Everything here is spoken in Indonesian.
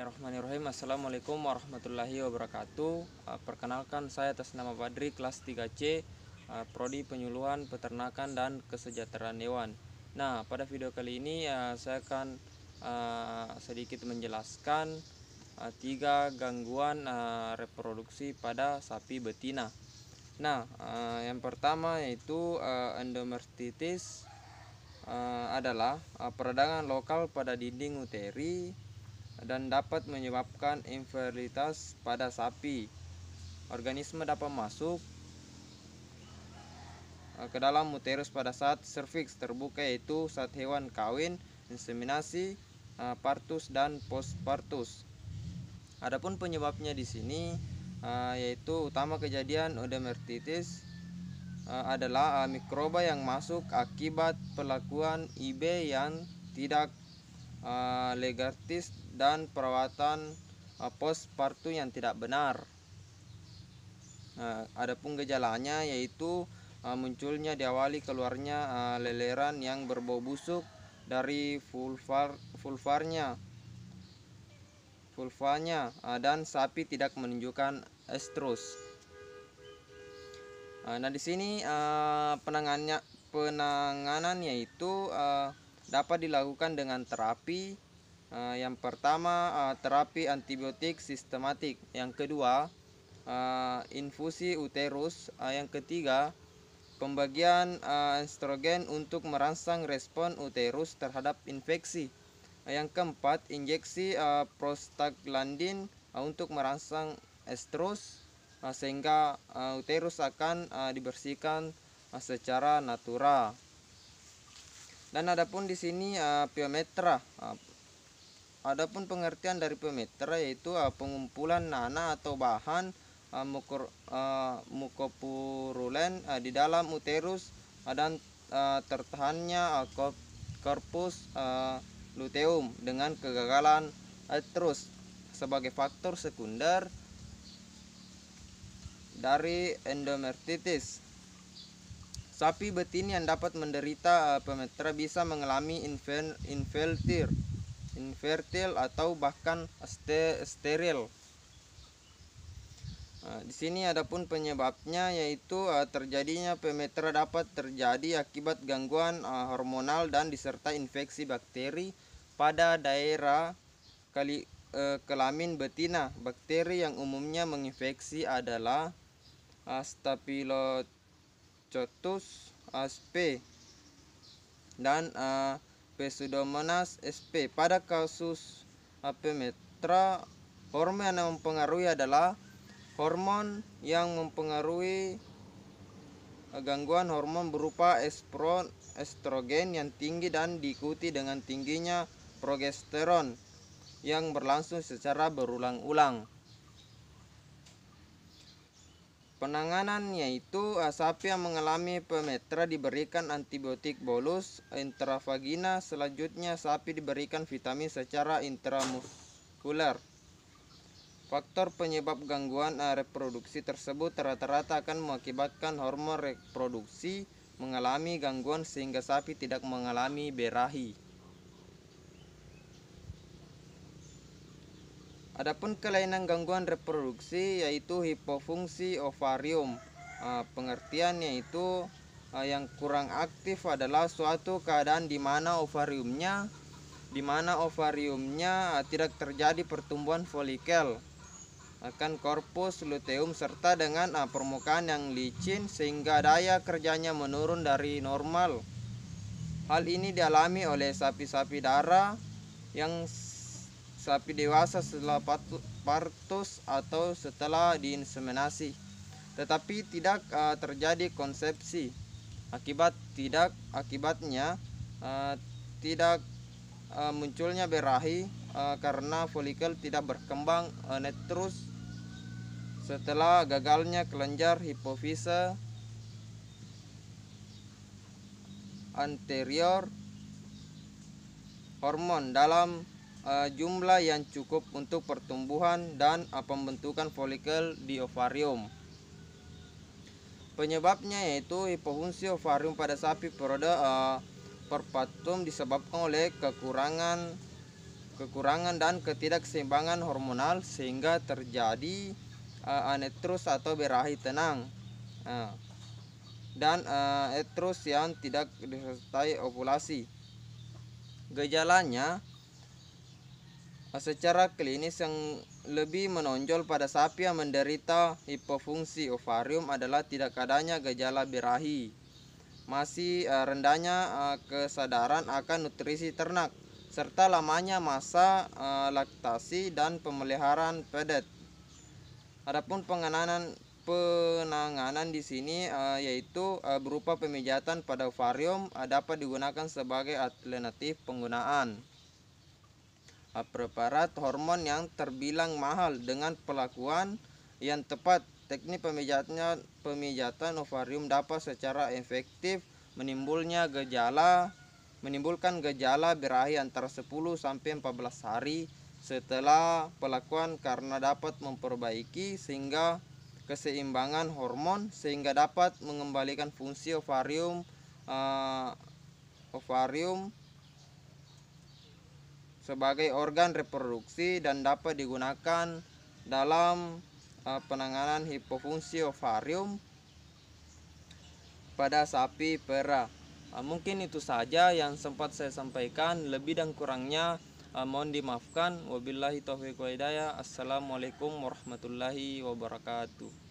Bismillahirrahmanirrahim. Assalamualaikum warahmatullahi wabarakatuh. Perkenalkan, saya atas nama Badri, kelas 3C, Prodi Penyuluhan Peternakan dan Kesejahteraan Hewan. Nah, pada video kali ini saya akan sedikit menjelaskan 3 gangguan reproduksi pada sapi betina. Nah, yang pertama yaitu endometritis adalah peradangan lokal pada dinding uteri dan dapat menyebabkan infertilitas pada sapi. Organisme dapat masuk ke dalam uterus pada saat serviks terbuka, yaitu saat hewan kawin, inseminasi, partus dan postpartus. Adapun penyebabnya di sini yaitu utama kejadian endometritis adalah mikroba yang masuk akibat perlakuan IB yang tidak legatis dan perawatan postpartum yang tidak benar. Adapun gejalanya yaitu munculnya diawali keluarnya leleran yang berbau busuk dari vulvanya dan sapi tidak menunjukkan estrus. Nah, di sini penanganan yaitu dapat dilakukan dengan terapi. Yang pertama, terapi antibiotik sistematik. Yang kedua, infusi uterus. Yang ketiga, pembagian estrogen untuk merangsang respon uterus terhadap infeksi. Yang keempat, injeksi prostaglandin untuk merangsang estrus sehingga uterus akan dibersihkan secara natural. Dan adapun di sini piometra. Adapun pengertian dari piometra yaitu pengumpulan nanah atau bahan mukopurulen di dalam uterus dan tertahannya corpus luteum dengan kegagalan uterus sebagai faktor sekunder dari endometritis. Sapi betina yang dapat menderita piometra bisa mengalami infertil atau bahkan steril. Di sini adapun penyebabnya yaitu terjadinya piometra dapat terjadi akibat gangguan hormonal dan disertai infeksi bakteri pada daerah kelamin betina. Bakteri yang umumnya menginfeksi adalah Staphylococcus sp dan Pseudomonas sp. Pada kasus piometra, hormon yang mempengaruhi adalah hormon yang mempengaruhi gangguan hormon berupa estrogen yang tinggi dan diikuti dengan tingginya progesteron yang berlangsung secara berulang-ulang. Penanganan yaitu sapi yang mengalami piometra diberikan antibiotik bolus intravagina. Selanjutnya sapi diberikan vitamin secara intramuskuler. Faktor penyebab gangguan reproduksi tersebut rata-rata akan mengakibatkan hormon reproduksi mengalami gangguan sehingga sapi tidak mengalami berahi. Adapun kelainan gangguan reproduksi yaitu hipofungsi ovarium. Pengertiannya itu yang kurang aktif adalah suatu keadaan di mana ovariumnya tidak terjadi pertumbuhan folikel akan korpus luteum serta dengan permukaan yang licin sehingga daya kerjanya menurun dari normal. Hal ini dialami oleh sapi-sapi darah yang sapi dewasa setelah partus atau setelah diinseminasi, tetapi tidak terjadi konsepsi. Akibatnya tidak munculnya berahi karena folikel tidak berkembang netrus setelah gagalnya kelenjar hipofise anterior. Hormon dalam jumlah yang cukup untuk pertumbuhan dan pembentukan folikel di ovarium. Penyebabnya yaitu hipofungsi ovarium pada sapi periode perpartum disebabkan oleh kekurangan kekurangan dan ketidakseimbangan hormonal sehingga terjadi anetrus atau birahi tenang dan etrus yang tidak disertai ovulasi. Gejalanya secara klinis yang lebih menonjol pada sapi yang menderita hipofungsi ovarium adalah tidak adanya gejala birahi, masih rendahnya kesadaran akan nutrisi ternak, serta lamanya masa laktasi dan pemeliharaan pedet. Adapun penanganan di sini yaitu berupa pemijatan pada ovarium dapat digunakan sebagai alternatif penggunaan preparat hormon yang terbilang mahal dengan perlakuan yang tepat. Teknik pemijatan ovarium dapat secara efektif menimbulkan gejala birahi antara 10 sampai 14 hari setelah pelakuan karena dapat memperbaiki sehingga keseimbangan hormon sehingga dapat mengembalikan fungsi ovarium sebagai organ reproduksi dan dapat digunakan dalam penanganan hipofungsi ovarium pada sapi perah. Mungkin itu saja yang sempat saya sampaikan, lebih dan kurangnya mohon dimaafkan. Wabillahi taufiq wa hidayah. Assalamualaikum warahmatullahi wabarakatuh.